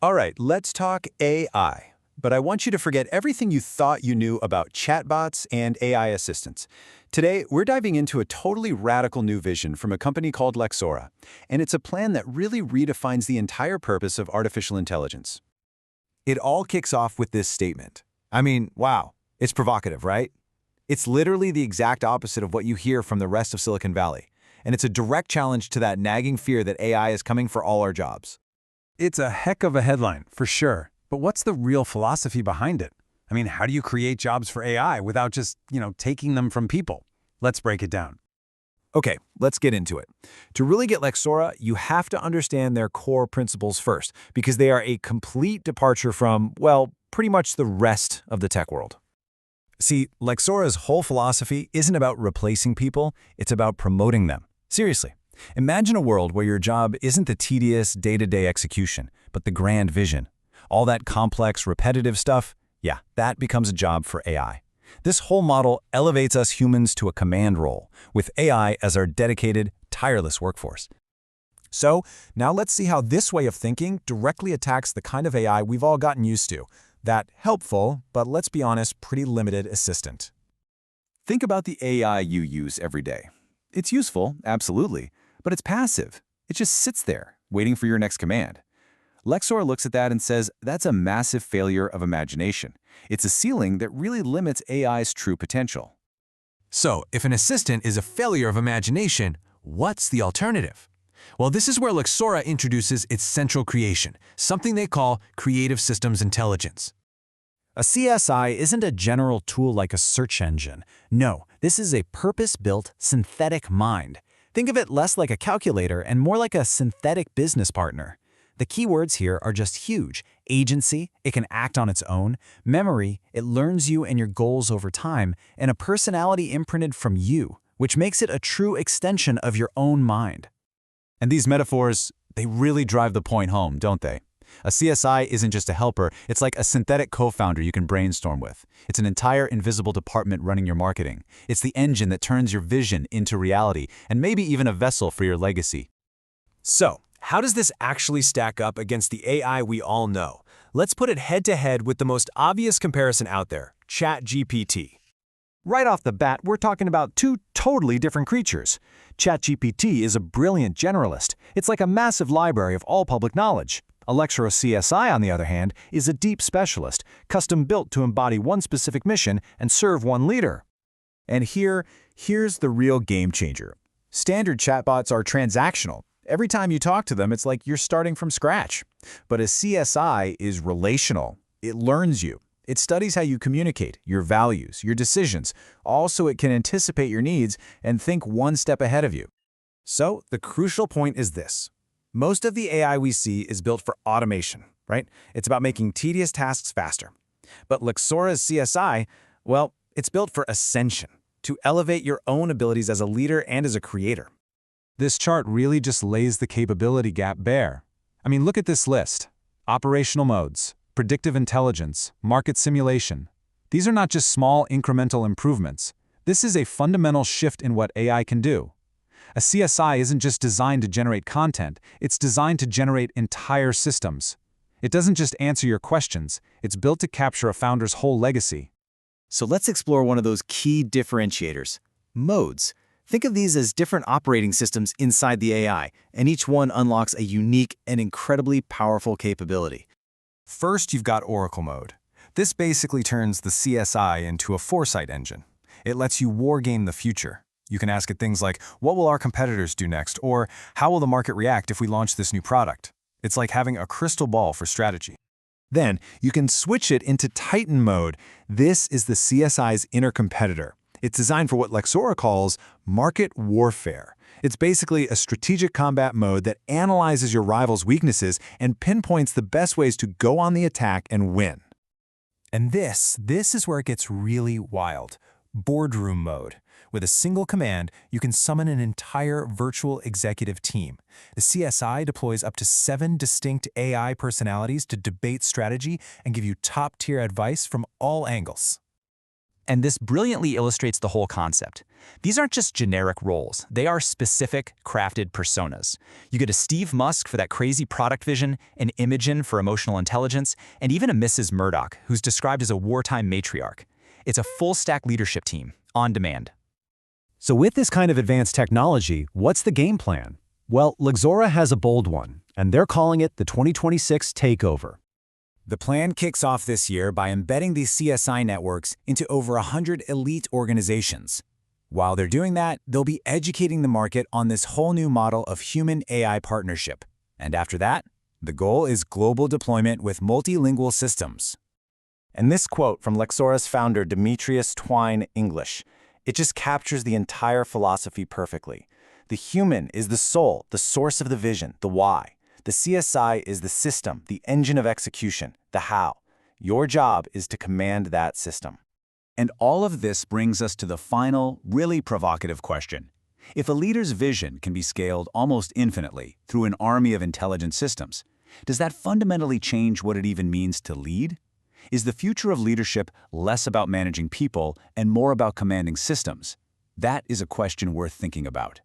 All right, let's talk AI. But I want you to forget everything you thought you knew about chatbots and AI assistants. Today, we're diving into a totally radical new vision from a company called Lexora, and it's a plan that really redefines the entire purpose of artificial intelligence. It all kicks off with this statement. I mean, wow, it's provocative, right? It's literally the exact opposite of what you hear from the rest of Silicon Valley, and it's a direct challenge to that nagging fear that AI is coming for all our jobs. It's a heck of a headline, for sure. But what's the real philosophy behind it? I mean, how do you create jobs for AI without just, taking them from people? Let's break it down. Okay, let's get into it. To really get Lexora, you have to understand their core principles first, because they are a complete departure from, well, pretty much the rest of the tech world. See, Lexora's whole philosophy isn't about replacing people, it's about promoting them. Seriously. Imagine a world where your job isn't the tedious day-to-day execution, but the grand vision. All that complex, repetitive stuff, yeah, that becomes a job for AI. This whole model elevates us humans to a command role, with AI as our dedicated, tireless workforce. So, now let's see how this way of thinking directly attacks the kind of AI we've all gotten used to, that helpful, but let's be honest, pretty limited assistant. Think about the AI you use every day. It's useful, absolutely, but it's passive. It just sits there, waiting for your next command. Lexora looks at that and says that's a massive failure of imagination. It's a ceiling that really limits AI's true potential. So, if an assistant is a failure of imagination, what's the alternative? Well, this is where Lexora introduces its central creation, something they call creative systems intelligence. A CSI isn't a general tool like a search engine. No, this is a purpose-built synthetic mind. Think of it less like a calculator and more like a synthetic business partner. The keywords here are just huge. Agency, it can act on its own. Memory, it learns you and your goals over time. And a personality imprinted from you, which makes it a true extension of your own mind. And these metaphors, they really drive the point home, don't they? A CSI isn't just a helper, it's like a synthetic co-founder you can brainstorm with. It's an entire invisible department running your marketing. It's the engine that turns your vision into reality, and maybe even a vessel for your legacy. So, how does this actually stack up against the AI we all know? Let's put it head-to-head with the most obvious comparison out there, ChatGPT. Right off the bat, we're talking about two totally different creatures. ChatGPT is a brilliant generalist. It's like a massive library of all public knowledge. Lexora CSI, on the other hand, is a deep specialist, custom-built to embody one specific mission and serve one leader. And here's the real game changer. Standard chatbots are transactional. Every time you talk to them, it's like you're starting from scratch. But a CSI is relational. It learns you. It studies how you communicate, your values, your decisions. Also, it can anticipate your needs and think one step ahead of you. So, the crucial point is this. Most of the AI we see is built for automation, right? It's about making tedious tasks faster. But Lexora's CSI, well, it's built for ascension, to elevate your own abilities as a leader and as a creator. This chart really just lays the capability gap bare. I mean, look at this list. Operational modes, predictive intelligence, market simulation. These are not just small incremental improvements. This is a fundamental shift in what AI can do. A CSI isn't just designed to generate content, it's designed to generate entire systems. It doesn't just answer your questions, it's built to capture a founder's whole legacy. So let's explore one of those key differentiators, modes. Think of these as different operating systems inside the AI, and each one unlocks a unique and incredibly powerful capability. First, you've got Oracle mode. This basically turns the CSI into a foresight engine. It lets you wargame the future. You can ask it things like, what will our competitors do next? Or how will the market react if we launch this new product? It's like having a crystal ball for strategy. Then, you can switch it into Titan mode. This is the CSI's inner competitor. It's designed for what Lexora calls market warfare. It's basically a strategic combat mode that analyzes your rival's weaknesses and pinpoints the best ways to go on the attack and win. And this is where it gets really wild. Boardroom mode. With a single command, you can summon an entire virtual executive team. The CSI deploys up to 7 distinct AI personalities to debate strategy and give you top-tier advice from all angles. And this brilliantly illustrates the whole concept. These aren't just generic roles, they are specific, crafted personas. You get a Steve Musk for that crazy product vision, an Imogen for emotional intelligence, and even a Mrs. Murdoch, who's described as a wartime matriarch. It's a full-stack leadership team, on demand. So with this kind of advanced technology, what's the game plan? Well, Lexora has a bold one, and they're calling it the 2026 Takeover. The plan kicks off this year by embedding these CSI networks into over 100 elite organizations. While they're doing that, they'll be educating the market on this whole new model of human-AI partnership. And after that, the goal is global deployment with multilingual systems. And this quote from Lexora's founder Demetrius Twine English, it just captures the entire philosophy perfectly. The human is the soul, the source of the vision, the why. The CSI is the system, the engine of execution, the how. Your job is to command that system. And all of this brings us to the final, really provocative question. If a leader's vision can be scaled almost infinitely through an army of intelligent systems, does that fundamentally change what it even means to lead? Is the future of leadership less about managing people and more about commanding systems? That is a question worth thinking about.